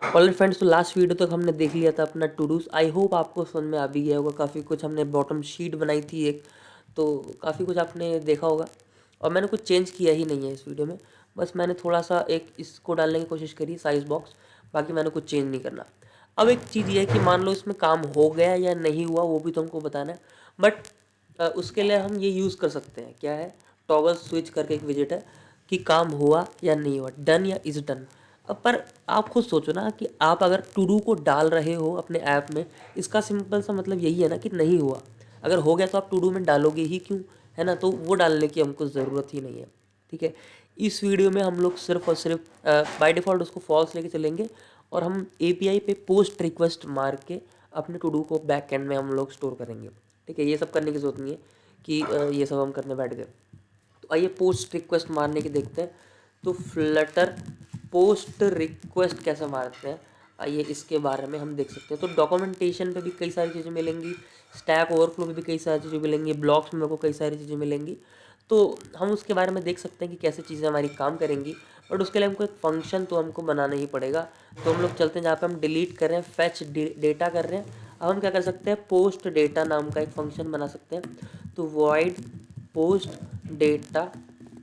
Alright friends, तो last video तक हमने देख लिया था अपना टू डूज। आई होप आपको समझ में आ भी गया होगा। काफ़ी कुछ हमने बॉटम शीट बनाई थी एक, तो काफ़ी कुछ आपने देखा होगा। और मैंने कुछ चेंज किया ही नहीं है इस वीडियो में, बस मैंने थोड़ा सा एक इसको डालने की कोशिश करी साइज़ बॉक्स, बाकी मैंने कुछ चेंज नहीं करना। अब एक चीज़ ये है कि मान लो इसमें काम हो गया या नहीं हुआ, वो भी तुमको बताना है। बट उसके लिए हम ये यूज़ कर सकते हैं, क्या है, टॉगल स्विच करके एक विजेट है कि काम हुआ या नहीं हुआ, डन या इज़ डन। अब पर आप खुद सोचो ना कि आप अगर टू डू को डाल रहे हो अपने ऐप में, इसका सिंपल सा मतलब यही है ना कि नहीं हुआ। अगर हो गया तो आप टू डू में डालोगे ही क्यों, है ना। तो वो डालने की हमको ज़रूरत ही नहीं है, ठीक है। इस वीडियो में हम लोग सिर्फ और सिर्फ बाय डिफ़ॉल्ट उसको फॉल्स लेके चलेंगे, और हम एपीआई पे पोस्ट रिक्वेस्ट मार के अपने टू डू को बैक एंड में हम लोग स्टोर करेंगे, ठीक है। ये सब करने की ज़रूरत नहीं है कि ये सब हम करने बैठ गए। तो आइए पोस्ट रिक्वेस्ट मारने की देखते हैं। तो फ्लटर पोस्ट रिक्वेस्ट कैसे मारते हैं, आइए इसके बारे में हम देख सकते हैं। तो डॉक्यूमेंटेशन पे भी कई सारी चीज़ें मिलेंगी, स्टैक ओवरफ्लो पे भी कई सारी चीज़ें मिलेंगी, ब्लॉक्स में मेरे को कई सारी चीज़ें मिलेंगी। तो हम उसके बारे में देख सकते हैं कि कैसे चीज़ें हमारी काम करेंगी। बट उसके लिए हमको एक फंक्शन तो हमको बनाना ही पड़ेगा। तो हम लोग चलते हैं जहाँ पे हम डिलीट कर रहे हैं, फैच डेटा कर रहे हैं। अब हम क्या कर सकते हैं, पोस्ट डेटा नाम का एक फंक्शन बना सकते हैं। तो वॉइड पोस्ट डेटा,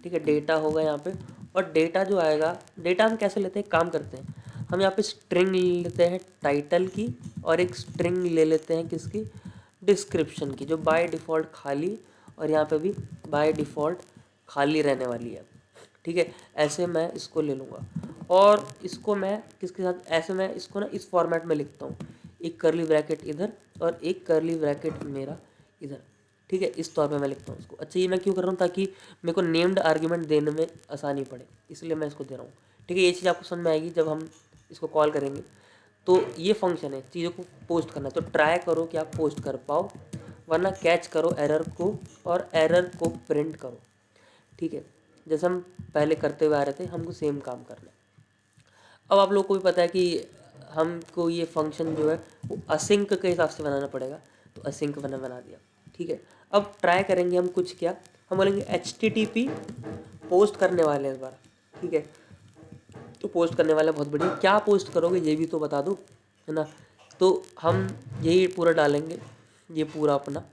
ठीक है, डेटा होगा यहाँ पे। और डेटा जो आएगा, डेटा हम कैसे लेते हैं, काम करते हैं हम यहाँ पे स्ट्रिंग लेते हैं टाइटल की, और एक स्ट्रिंग ले लेते हैं किसकी, डिस्क्रिप्शन की, जो बाय डिफ़ॉल्ट खाली, और यहाँ पे भी बाय डिफ़ॉल्ट खाली रहने वाली है, ठीक है। ऐसे मैं इसको ले लूँगा, और इसको मैं किसके साथ, ऐसे मैं इसको ना इस फॉर्मेट में लिखता हूँ, एक करली ब्रैकेट इधर और एक करली ब्रैकेट मेरा इधर, ठीक है। इस तौर पे मैं लिखता हूँ इसको। अच्छा, ये मैं क्यों कर रहा हूँ, ताकि मेरे को नेम्ड आर्ग्यूमेंट देने में आसानी पड़े, इसलिए मैं इसको दे रहा हूँ, ठीक है। ये चीज़ आपको समझ में आएगी जब हम इसको कॉल करेंगे। तो ये फंक्शन है चीज़ों को पोस्ट करना, तो ट्राई करो कि आप पोस्ट कर पाओ, वरना कैच करो एरर को और एरर को प्रिंट करो, ठीक है। जैसे हम पहले करते हुए आ रहे थे, हमको सेम काम करना है। अब आप लोग को भी पता है कि हमको ये फंक्शन जो है वो असिंक के हिसाब से बनाना पड़ेगा, तो असिंक बना दिया, ठीक है। अब ट्राई करेंगे हम कुछ, क्या हम बोलेंगे HTTP पोस्ट करने वाले हैं इस बार, ठीक है। तो पोस्ट करने वाले बहुत बढ़िया, क्या पोस्ट करोगे ये भी तो बता दो, है ना। तो हम यही पूरा डालेंगे, ये पूरा अपना,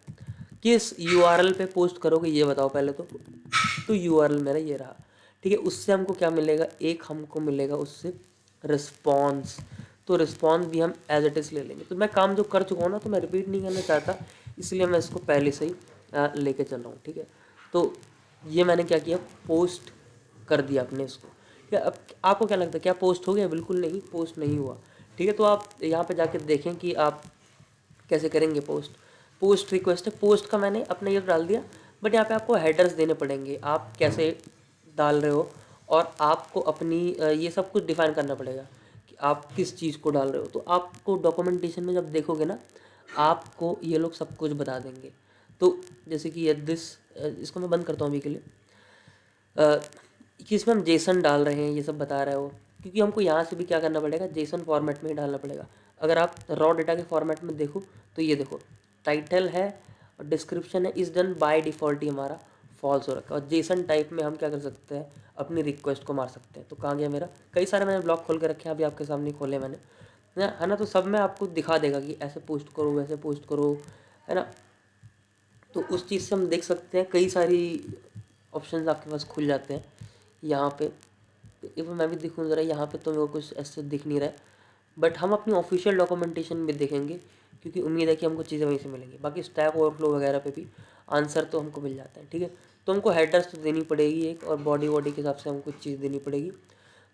किस URL पे पोस्ट करोगे ये बताओ पहले तो URL मेरा ये रहा, ठीक है। उससे हमको क्या मिलेगा, एक हमको मिलेगा उससे रिस्पॉन्स। तो रिस्पॉन्स भी हम एज इट इज़ ले लेंगे। तो मैं काम जो कर चुका हूँ ना, तो मैं रिपीट नहीं करना चाहता, इसलिए मैं इसको पहले से ही लेके चल रहा हूँ, ठीक है। तो ये मैंने क्या किया, पोस्ट कर दिया अपने इसको, ठीक है। अब आपको क्या लगता है, क्या पोस्ट हो गया, बिल्कुल नहीं, पोस्ट नहीं हुआ, ठीक है। तो आप यहाँ पे जाके देखें कि आप कैसे करेंगे पोस्ट। पोस्ट रिक्वेस्ट है, पोस्ट का मैंने अपना ये डाल दिया, बट यहाँ पे आपको हेडर्स देने पड़ेंगे, आप कैसे डाल रहे हो, और आपको अपनी ये सब कुछ डिफाइन करना पड़ेगा कि आप किस चीज़ को डाल रहे हो। तो आपको डॉक्यूमेंटेशन में जब देखोगे ना, आपको ये लोग सब कुछ बता देंगे। तो जैसे कि इसको मैं बंद करता हूँ अभी के लिए, कि इसमें हम जेसन डाल रहे हैं, ये सब बता रहे हो, क्योंकि हमको यहाँ से भी क्या करना पड़ेगा, जेसन फॉर्मेट में ही डालना पड़ेगा। अगर आप रॉ डेटा के फॉर्मेट में देखो, तो ये देखो टाइटल है और डिस्क्रिप्शन है, इस डन बाय डिफ़ॉल्ट ही हमारा फॉल्स हो रखा है। और जेसन टाइप में हम क्या कर सकते हैं, अपनी रिक्वेस्ट को मार सकते हैं। तो कहाँ गया मेरा, कई सारे मैंने ब्लॉक खोल के रखे हैं, अभी आपके सामने खोले मैंने, है ना। तो सब में आपको दिखा देगा कि ऐसे पोस्ट करो, वैसे पोस्ट करो, है ना। तो उस चीज़ से हम देख सकते हैं, कई सारी ऑप्शंस आपके पास खुल जाते हैं यहाँ पे। एक बार मैं भी दिखूँ ज़रा, यहाँ पे तो मेरे को कुछ ऐसे दिख नहीं रहा है, बट हम अपनी ऑफिशियल डॉक्यूमेंटेशन में देखेंगे, क्योंकि उम्मीद है कि हमको चीज़ें वहीं से मिलेंगी। बाकी स्टैक ओवरफ्लो वगैरह पे भी आंसर तो हमको मिल जाता है, ठीक है। तो हमको हेडर्स तो देनी पड़ेगी एक, और बॉडी वॉडी के हिसाब से हमको चीज़ देनी पड़ेगी।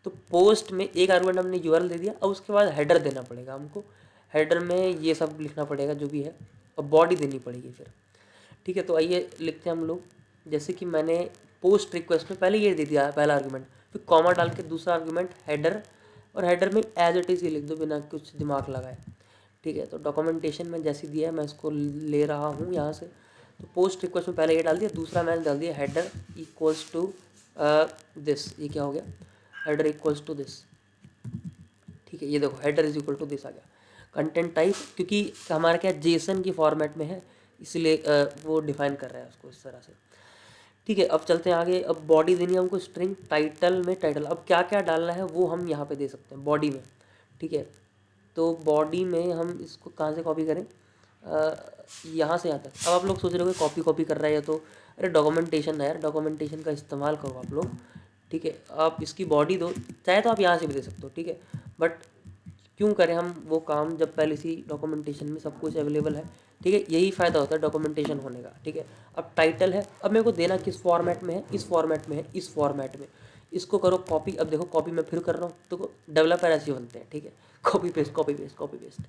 तो पोस्ट में एक आर्गुमेंट हमने URL दे दिया, अब उसके बाद हेडर देना पड़ेगा हमको। हेडर में ये सब लिखना पड़ेगा जो भी है, और बॉडी देनी पड़ेगी फिर, ठीक है। तो आइए लिखते हैं हम लोग, जैसे कि मैंने पोस्ट रिक्वेस्ट में पहले ये दे दिया पहला आर्गुमेंट, फिर कॉमा डाल के दूसरा आर्गुमेंट हेडर, और हेडर में एज इट इज़ ये लिख दो बिना कुछ दिमाग लगाए, ठीक है। तो डॉक्यूमेंटेशन में जैसी दिया है मैं इसको ले रहा हूँ यहाँ से। तो पोस्ट रिक्वेस्ट में पहले ये डाल दिया, दूसरा मैंने डाल दिया हेडर इक्वल्स टू दिस, ये क्या हो गया, हेडर इक्वल्स टू दिस, ठीक है। ये देखो header is equal to this आ गया। कंटेंट टाइप, क्योंकि हमारा क्या जेसन की फॉर्मेट में है, इसलिए वो डिफाइन कर रहा है उसको इस तरह से, ठीक है। अब चलते हैं आगे। अब बॉडी देनी है हमको स्ट्रिंग, टाइटल में टाइटल, अब क्या क्या डालना है वो हम यहाँ पे दे सकते हैं बॉडी में, ठीक है। तो बॉडी में हम इसको कहाँ से कॉपी करें, यहाँ से आता है। अब आप लोग सोच रहे हो कॉपी कॉपी कर रहा है या तो, अरे डॉक्यूमेंटेशन है यार, डॉक्यूमेंटेशन का इस्तेमाल करो आप लोग, ठीक है। आप इसकी बॉडी दो, चाहे तो आप यहाँ से भी दे सकते हो, ठीक है, बट क्यों करें हम वो काम जब पहले से डॉक्यूमेंटेशन में सब कुछ अवेलेबल है, ठीक है। यही फ़ायदा होता है डॉक्यूमेंटेशन होने का, ठीक है। अब टाइटल है, अब मेरे को देना किस फॉर्मेट में है, इस फॉर्मेट में है, इस फॉर्मेट में। इसको करो कॉपी। अब देखो कॉपी मैं फिर कर रहा हूँ, तो डेवलपर ऐसे बनते हैं, ठीक है। Copy paste copy paste copy paste,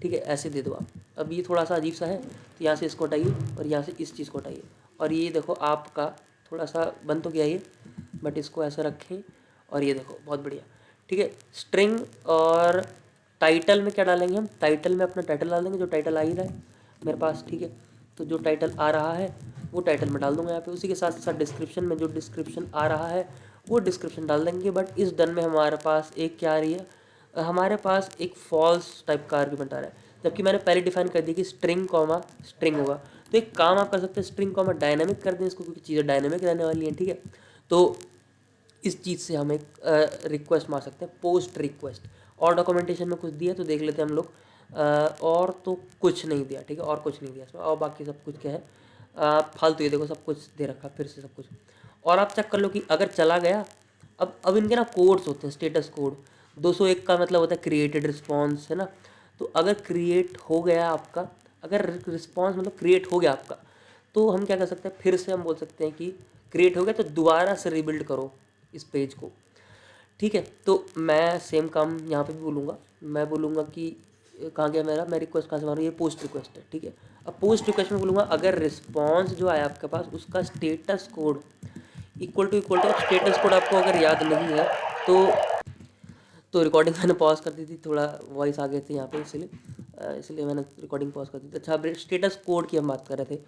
ठीक है, ऐसे दे दो आप। अब ये थोड़ा सा अजीब सा है, तो यहाँ से इसको हटाइए और यहाँ से इस चीज़ को हटाइए, और ये देखो आपका थोड़ा सा बन तो गया ये, बट इसको ऐसा रखें और ये देखो बहुत बढ़िया, ठीक है। स्ट्रिंग और टाइटल में क्या डालेंगे हम, टाइटल में अपना टाइटल डाल देंगे, जो टाइटल आ ही रहा है मेरे पास, ठीक है। तो जो टाइटल आ रहा है वो टाइटल में डाल दूंगा यहाँ पे, उसी के साथ साथ डिस्क्रिप्शन में जो डिस्क्रिप्शन आ रहा है वो डिस्क्रिप्शन डाल देंगे। बट इस डन में हमारे पास एक क्या आ रही है, हमारे पास एक फॉल्स टाइप का आर्ग्यूमेंट आ रहा है, जबकि मैंने पहले डिफाइन कर दिया कि स्ट्रिंग कॉमा स्ट्रिंग होगा। तो एक काम आप कर सकते हैं, स्ट्रिंग कॉमा डायनेमिक कर दें इसको, क्योंकि चीज़ें डायनेमिक रहने वाली हैं, ठीक है। तो इस चीज़ से हम एक रिक्वेस्ट मार सकते हैं, पोस्ट रिक्वेस्ट। और डॉक्यूमेंटेशन में कुछ दिया तो देख लेते हैं हम लोग, और तो कुछ नहीं दिया, ठीक है, और कुछ नहीं दिया इसमें, और बाकी सब कुछ क्या है फालतू। ये देखो सब कुछ दे रखा फिर से सब कुछ। और आप चेक कर लो कि अगर चला गया, अब इनके ना कोड्स होते हैं, स्टेटस कोड 201 का मतलब होता है क्रिएटेड रिस्पॉन्स, है ना। तो अगर क्रिएट हो गया आपका, अगर रिस्पॉन्स मतलब क्रिएट हो गया आपका, तो हम क्या कर सकते हैं, फिर से हम बोल सकते हैं कि क्रिएट हो गया तो दोबारा से रिबिल्ड करो इस पेज को, ठीक है। तो मैं सेम काम यहाँ पे भी बोलूँगा, मैं बोलूँगा कि कहाँ गया मेरा, मैं रिक्वेस्ट कहाँ से मारूँ, ये पोस्ट रिक्वेस्ट है, ठीक है। अब पोस्ट रिक्वेस्ट में बोलूँगा अगर रिस्पॉन्स जो आया आपके पास उसका status code equal to status code आपको अगर याद नहीं है तो रिकॉर्डिंग मैंने पॉज कर दी थी, थोड़ा वॉइस आ गए थे यहाँ पे, इसलिए मैंने रिकॉर्डिंग पॉज कर दी थी। अच्छा, स्टेटस कोड की हम बात कर रहे थे।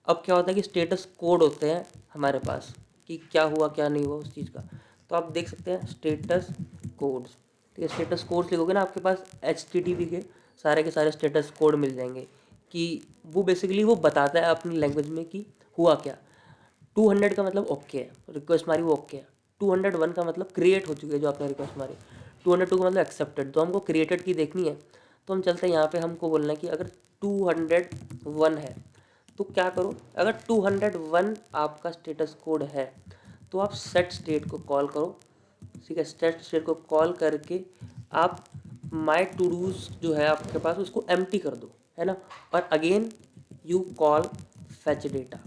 अब क्या होता है कि स्टेटस कोड होते हैं हमारे पास कि क्या हुआ क्या नहीं हुआ उस चीज़ का। तो आप देख सकते हैं स्टेटस कोड्स, ठीक है। स्टेटस कोड्स लिखोगे ना, आपके पास HTTP के सारे स्टेटस कोड मिल जाएंगे, कि वो बेसिकली वो बताता है अपनी लैंग्वेज में कि हुआ क्या। 200 का मतलब ओके है, रिक्वेस्ट मारी वो ओके है। 201 का मतलब क्रिएट हो चुकी है जो आपने रिक्वेस्ट मारी। 202 का मतलब एक्सेप्टेड, तो हमको क्रिएटेड की देखनी है। तो हम चलते हैं यहाँ पे, हमको बोलना है कि अगर 201 है तो क्या करो, अगर 201 आपका स्टेटस कोड है तो आप सेट स्टेट को कॉल करो, ठीक है। सेट स्टेट को कॉल करके आप माई टू डूज जो है आपके पास उसको एम्प्टी कर दो, है ना। और again you call fetch data,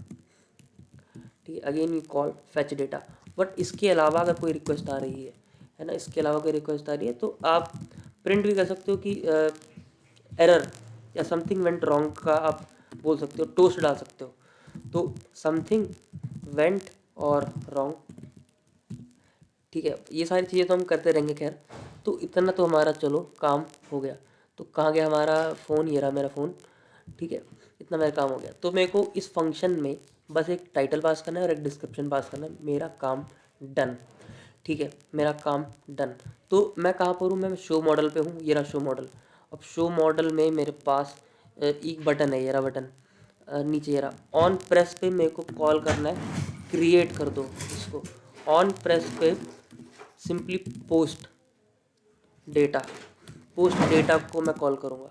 ठीक है, again you call fetch data. But इसके अलावा अगर कोई रिक्वेस्ट आ रही है ना, इसके अलावा कोई रिक्वेस्ट आ रही है तो आप प्रिंट भी कर सकते हो कि एरर या समथिंग वेंट रॉन्ग का आप बोल सकते हो, टोस्ट डाल सकते हो। तो समथिंग वेंट और रॉन्ग, ठीक है। ये सारी चीज़ें तो हम करते रहेंगे, खैर। तो इतना तो हमारा चलो काम हो गया। तो कहाँ गया हमारा फ़ोन, ये रहा मेरा फ़ोन, ठीक है। इतना मेरा काम हो गया। तो मेरे को इस फंक्शन में बस एक टाइटल पास करना है और एक डिस्क्रिप्शन पास करना है, मेरा काम डन, ठीक है, मेरा काम डन। तो मैं कहाँ पर हूँ, मैं शो मॉडल पे हूँ, ये रहा शो मॉडल। अब शो मॉडल में मेरे पास एक बटन है, ये रहा बटन, नीचे ये रहा ऑन प्रेस पे मेरे को कॉल करना है, क्रिएट कर दो इसको। ऑन प्रेस पे सिंपली पोस्ट डेटा को मैं कॉल करूँगा,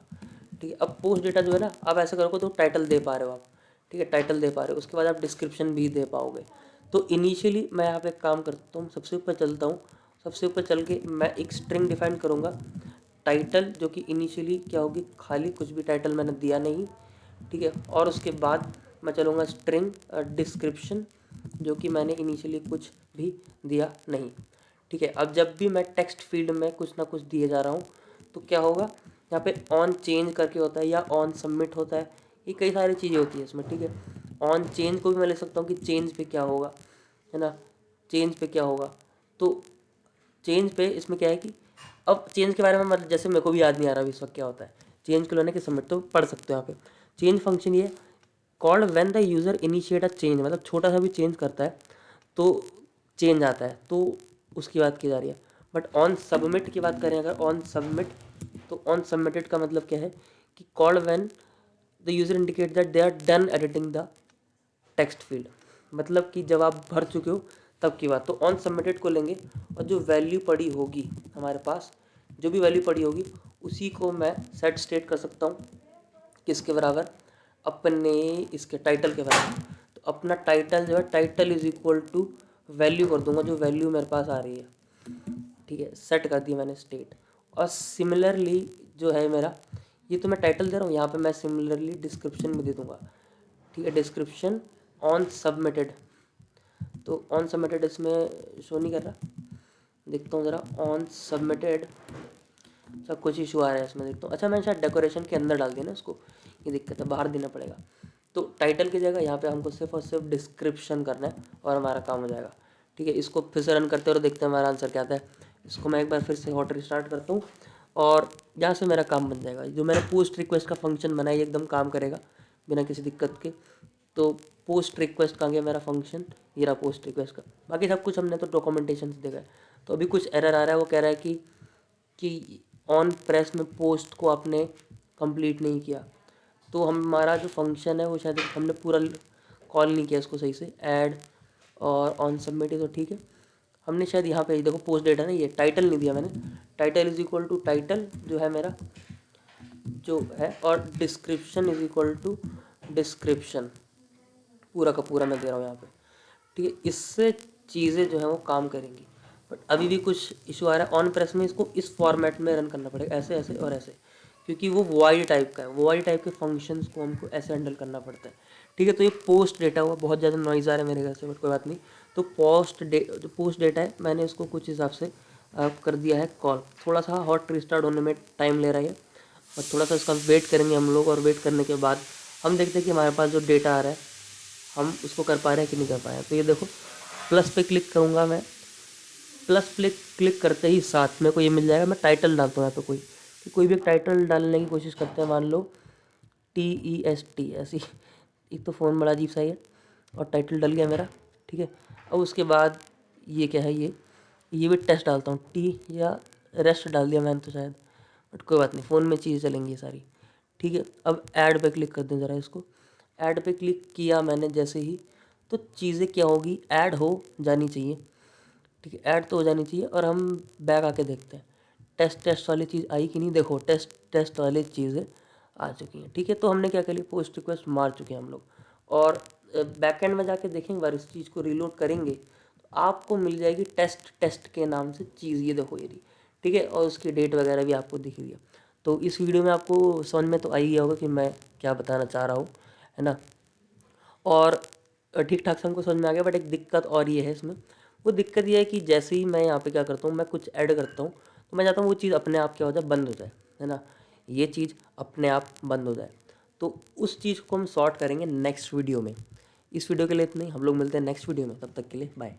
ठीक है। अब पोस्ट डेटा जो है ना, आप ऐसा करोगे तो टाइटल दे पा रहे हो आप, ठीक है, टाइटल दे पा रहे हो, उसके बाद आप डिस्क्रिप्शन भी दे पाओगे। तो इनिशियली मैं यहाँ पे काम करता हूँ, सबसे ऊपर चलता हूँ, सबसे ऊपर चल के मैं एक स्ट्रिंग डिफाइन करूँगा टाइटल, जो कि इनिशियली क्या होगी, खाली, कुछ भी टाइटल मैंने दिया नहीं, ठीक है। और उसके बाद मैं चलूँगा स्ट्रिंग डिस्क्रिप्शन, जो कि मैंने इनिशियली कुछ भी दिया नहीं, ठीक है। अब जब भी मैं टेक्स्ट फील्ड में कुछ ना कुछ दिए जा रहा हूँ तो क्या होगा, यहाँ पे ऑन चेंज करके होता है या ऑन सबमिट होता है, ये कई सारी चीज़ें होती है इसमें, ठीक है। ऑन चेंज को भी मैं ले सकता हूँ कि चेंज पे क्या होगा, है ना, चेंज पे क्या होगा। तो चेंज पे इसमें क्या है कि अब चेंज के बारे में मतलब जैसे मेरे को भी याद नहीं आ रहा इस वक्त क्या होता है चेंज को लेने के सबमिट, तो पढ़ सकते हो यहाँ पे। चेंज फंक्शन ये called when the user initiate a change, मतलब छोटा सा भी चेंज करता है तो चेंज आता है, तो उसकी बात की जा रही है। बट ऑन सबमिट की बात करें अगर, ऑन सबमिट, तो ऑन सबमिटेड का मतलब क्या है कि called when the user indicate that they are done editing the text field, मतलब कि जब आप भर चुके हो तब की बात। तो ऑन सबमिटेड को लेंगे और जो वैल्यू पड़ी होगी हमारे पास जो भी वैल्यू पड़ी होगी उसी को मैं सेट स्टेट कर सकता हूँ किसके बराबर, अपने इसके टाइटल के बराबर। तो अपना टाइटल जो है, title is equal to value कर दूंगा जो वैल्यू मेरे पास आ रही है, ठीक है, सेट कर दी मैंने स्टेट। और सिमिलरली जो है मेरा, ये तो मैं टाइटल दे रहा हूँ, यहाँ पे मैं सिमिलरली डिस्क्रिप्शन भी दे दूंगा, ठीक है, डिस्क्रिप्शन ऑन सबमिटेड। तो ऑन सबमिटेड इसमें शो नहीं कर रहा, देखता हूँ ज़रा, ऑन सबमिटेड सब कुछ इशू आ रहा है इसमें, देखता हूँ। अच्छा मैंने शायद डेकोरेशन के अंदर डाल दिया ना इसको, ये दिक्कत है, बाहर देना पड़ेगा। तो टाइटल की जगह यहाँ पे हमको सिर्फ और सिर्फ डिस्क्रिप्शन करना है और हमारा काम हो जाएगा, ठीक है। इसको फिर से रन करते हैं और देखते हैं हमारा आंसर क्या आता है। इसको मैं एक बार फिर से हॉट रिस्टार्ट करता हूँ और यहाँ से मेरा काम बन जाएगा। जो मैंने पोस्ट रिक्वेस्ट का फंक्शन बनाया ये एकदम काम करेगा बिना किसी दिक्कत के। तो पोस्ट रिक्वेस्ट का गया मेरा फंक्शन, ये रहा पोस्ट रिक्वेस्ट का। बाकी सब कुछ हमने तो डॉक्यूमेंटेशन से देखा है। तो अभी कुछ एरर आ रहा है, वो कह रहा है कि ऑन प्रेस में पोस्ट को आपने कंप्लीट नहीं किया। तो हमारा जो फंक्शन है वो शायद हमने पूरा कॉल नहीं किया इसको सही से। ऐड और ऑन सबमिट तो ठीक है, हमने शायद यहाँ पे देखो पोस्ट डेटा ना, ये टाइटल नहीं दिया मैंने। Title is equal to title जो है मेरा जो है, और description is equal to description, पूरा का पूरा मैं दे रहा हूँ यहाँ पे, ठीक है। इससे चीज़ें जो है वो काम करेंगी। बट अभी भी कुछ इशू आ रहा है। ऑन प्रेस में इसको इस फॉर्मेट में रन करना पड़ेगा, ऐसे ऐसे और ऐसे, क्योंकि वो वॉइड टाइप का है। वॉइड टाइप के फंक्शंस को हमको ऐसे हैंडल करना पड़ता है, ठीक है। तो ये पोस्ट डेटा हुआ, बहुत ज़्यादा नॉइज़ आ रहा है मेरे घर से, बट कोई बात नहीं। तो जो पोस्ट डेटा है मैंने इसको कुछ हिसाब से कर दिया है कॉल। थोड़ा सा हॉट रिस्टार्ट होने में टाइम ले रहा है और थोड़ा सा इसका वेट करेंगे हम लोग। और वेट करने के बाद हम देखते हैं कि हमारे पास जो डेटा आ रहा है हम उसको कर पा रहे हैं कि नहीं कर पा रहे हैं। तो ये देखो, प्लस पे क्लिक करूँगा मैं, प्लस पे क्लिक करते ही साथ में को ये मिल जाएगा। मैं टाइटल डालता हूँ यहाँ पे, कोई भी एक टाइटल डालने की कोशिश करते हैं, मान लो TEST ऐसी। एक तो फ़ोन बड़ा अजीब सा ही है और टाइटल डल गया मेरा, ठीक है। और उसके बाद ये क्या है, ये भी टेस्ट डालता हूँ, टी या रेस्ट डाल दिया मैंने तो शायद, बट कोई बात नहीं, फ़ोन में चीज़ें चलेंगी सारी, ठीक है। अब ऐड पे क्लिक कर दें ज़रा इसको। ऐड पे क्लिक किया मैंने जैसे ही, तो चीज़ें क्या होगी, ऐड हो जानी चाहिए, ठीक है, ऐड तो हो जानी चाहिए। और हम बैक आके देखते हैं टेस्ट वाली चीज़ आई कि नहीं। देखो टेस्ट वाली चीज़ें आ चुकी हैं, ठीक है। तो हमने क्या कर लिया, पोस्ट रिक्वेस्ट मार चुके हैं हम लोग। और बैक एंड में जाके देखेंगे, बार इस चीज़ को रिलोड करेंगे तो आपको मिल जाएगी टेस्ट के नाम से चीज़, ये देखो ये रही, ठीक है। और उसकी डेट वगैरह भी आपको दिख रही है। तो इस वीडियो में आपको समझ में तो आ ही गया होगा कि मैं क्या बताना चाह रहा हूँ, है ना। और ठीक ठाक से हमको समझ में आ गया। बट एक दिक्कत और ये है इसमें, वो दिक्कत ये है कि जैसे ही मैं यहाँ पे क्या करता हूँ, मैं कुछ ऐड करता हूँ तो मैं चाहता हूँ वो चीज़ अपने आप क्या हो जाए, बंद हो जाए, है ना। ये चीज़ अपने आप बंद हो जाए। तो उस चीज़ को हम सॉर्ट करेंगे नेक्स्ट वीडियो में। इस वीडियो के लिए इतना ही, हम लोग मिलते हैं नेक्स्ट वीडियो में, तब तक के लिए बाय।